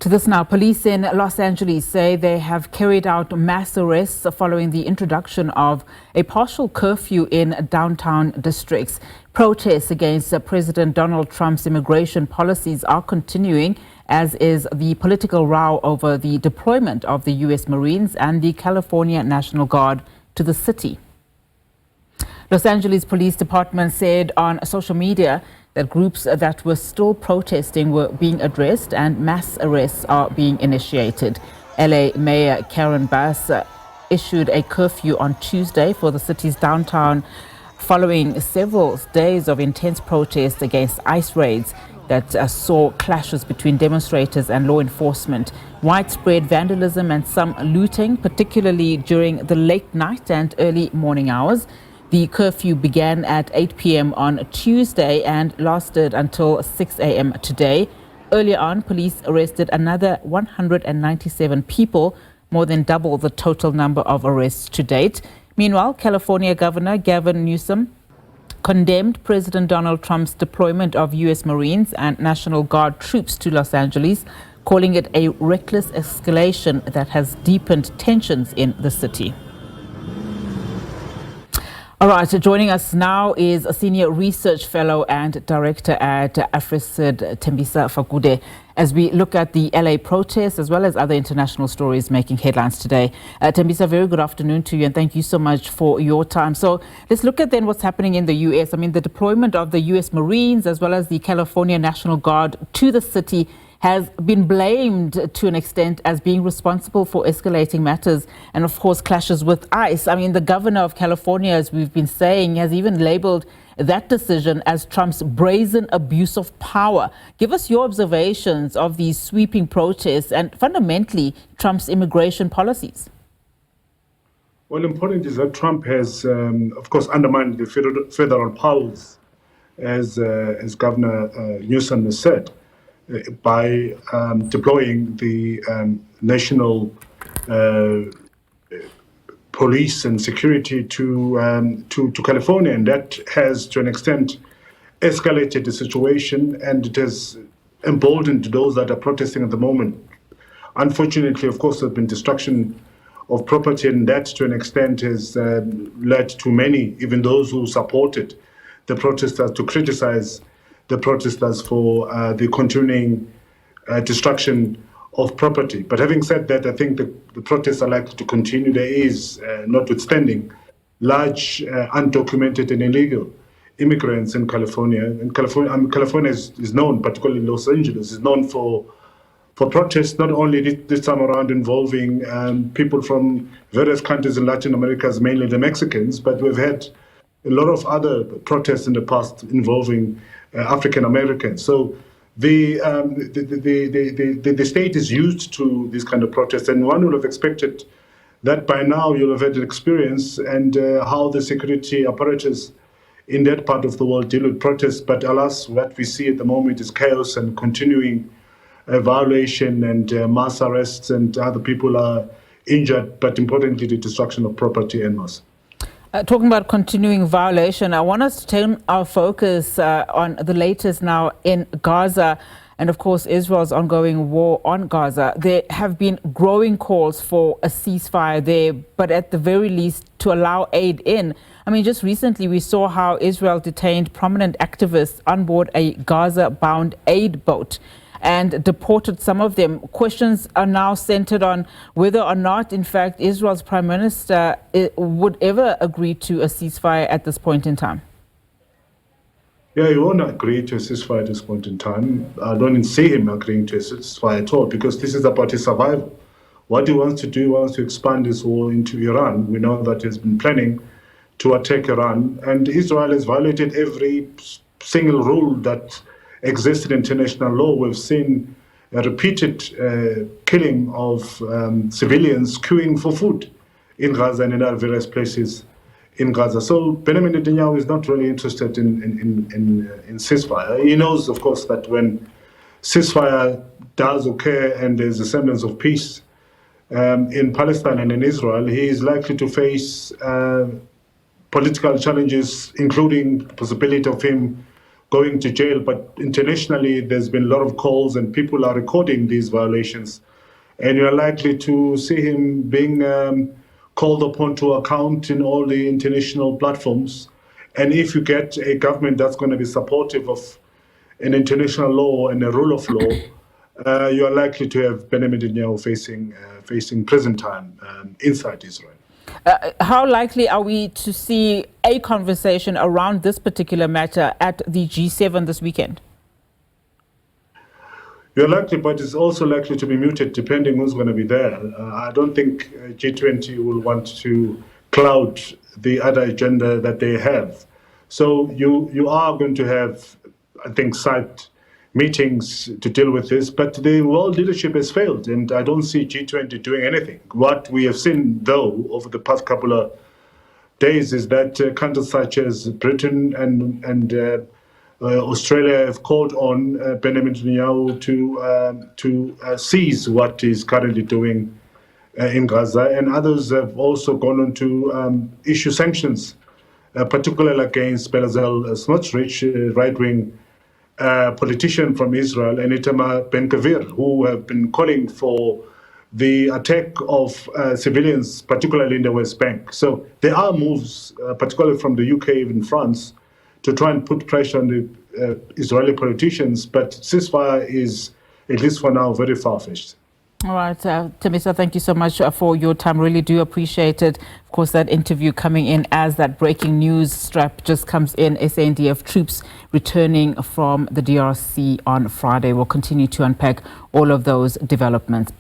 To this now, police in Los Angeles say they have carried out mass arrests following the introduction of a partial curfew in downtown districts. Protests against President Donald Trump's immigration policies are continuing, as is the political row over the deployment of the U.S. Marines and the California National Guard to the city. Los Angeles Police Department said on social media that groups that were still protesting were being addressed and mass arrests are being initiated. LA Mayor Karen Bass issued a curfew on Tuesday for the city's downtown following several days of intense protests against ICE raids that saw clashes between demonstrators and law enforcement, widespread vandalism and some looting, particularly during the late night and early morning hours. The curfew began at 8 p.m. on Tuesday and lasted until 6 a.m. today. Earlier on, police arrested another 197 people, more than double the total number of arrests to date. Meanwhile, California Governor Gavin Newsom condemned President Donald Trump's deployment of U.S. Marines and National Guard troops to Los Angeles, calling it a reckless escalation that has deepened tensions in the city. All right, so joining us now is a senior research fellow and director at Afrasid, Thembisa Fakude, as we look at the LA protests as well as other international stories making headlines today. Thembisa, very good afternoon to you and thank you so much for your time. So let's look at then what's happening in the U.S. I mean, the deployment of the U.S. Marines as well as the California National Guard to the city has been blamed to an extent as being responsible for escalating matters and, of course, clashes with ICE. I mean, the governor of California, as we've been saying, has even labeled that decision as Trump's brazen abuse of power. Give us your observations of these sweeping protests and, fundamentally, Trump's immigration policies. Well, important is that Trump has, of course, undermined the federal powers, as Governor Newsom has said, by deploying the national police and security to California, and that has, to an extent, escalated the situation, and it has emboldened those that are protesting at the moment. Unfortunately, of course, there's been destruction of property, and that, to an extent, has led to many, even those who supported the protesters, to criticize the protesters for the continuing destruction of property. But having said that, I think the protests are likely to continue. There is, notwithstanding, large undocumented and illegal immigrants in California. And California is known, particularly Los Angeles, is known for protests, not only this time around involving people from various countries in Latin America, mainly the Mexicans, but we've had a lot of other protests in the past involving African Americans. So the state is used to these kind of protests, and one would have expected that by now you'll have had an experience and how the security apparatus in that part of the world deal with protests. But alas, what we see at the moment is chaos and continuing violation and mass arrests, and other people are injured, but importantly, the destruction of property en masse. Talking about continuing violation, I want us to turn our focus on the latest now in Gaza and, of course, Israel's ongoing war on Gaza. There have been growing calls for a ceasefire there, but at the very least to allow aid in. I mean, just recently we saw how Israel detained prominent activists on board a Gaza-bound aid boat and deported some of them. Questions are now centered on whether or not, in fact, Israel's Prime Minister would ever agree to a ceasefire at this point in time. Yeah, he won't agree to a ceasefire at this point in time. I don't see him agreeing to a ceasefire at all, because this is about his survival. What he wants to do, he wants to expand this war into Iran. We know that he's been planning to attack Iran, and Israel has violated every single rule that existed in international law. We've seen a repeated killing of civilians queuing for food in Gaza and in other various places in Gaza. So Benjamin Netanyahu is not really interested in ceasefire. He knows, of course, that when ceasefire does occur and there's a semblance of peace in Palestine and in Israel, he is likely to face political challenges, including the possibility of him going to jail. But internationally, there's been a lot of calls and people are recording these violations. And you're likely to see him being called upon to account in all the international platforms. And if you get a government that's going to be supportive of an international law and a rule of law, you are likely to have Benjamin Netanyahu facing prison time inside Israel. How likely are we to see a conversation around this particular matter at the G7 this weekend? You're likely, but it's also likely to be muted depending who's going to be there. I don't think G20 will want to cloud the other agenda that they have. So you are going to have, I think, side meetings to deal with this, but the world leadership has failed, and I don't see G20 doing anything. What we have seen, though, over the past couple of days is that countries such as Britain and Australia have called on Benjamin Netanyahu to cease what he's currently doing in Gaza, and others have also gone on to issue sanctions, particularly against Bezalel Smotrich, right-wing politician from Israel, and Itamar Ben-Gvir, who have been calling for the attack of civilians, particularly in the West Bank. So there are moves, particularly from the UK, even France, to try and put pressure on the Israeli politicians, but ceasefire is, at least for now, very far-fetched. All right, Thembisa, thank you so much for your time. Really do appreciate it. Of course, that interview coming in as that breaking news strap just comes in. SANDF troops returning from the DRC on Friday. We'll continue to unpack all of those developments.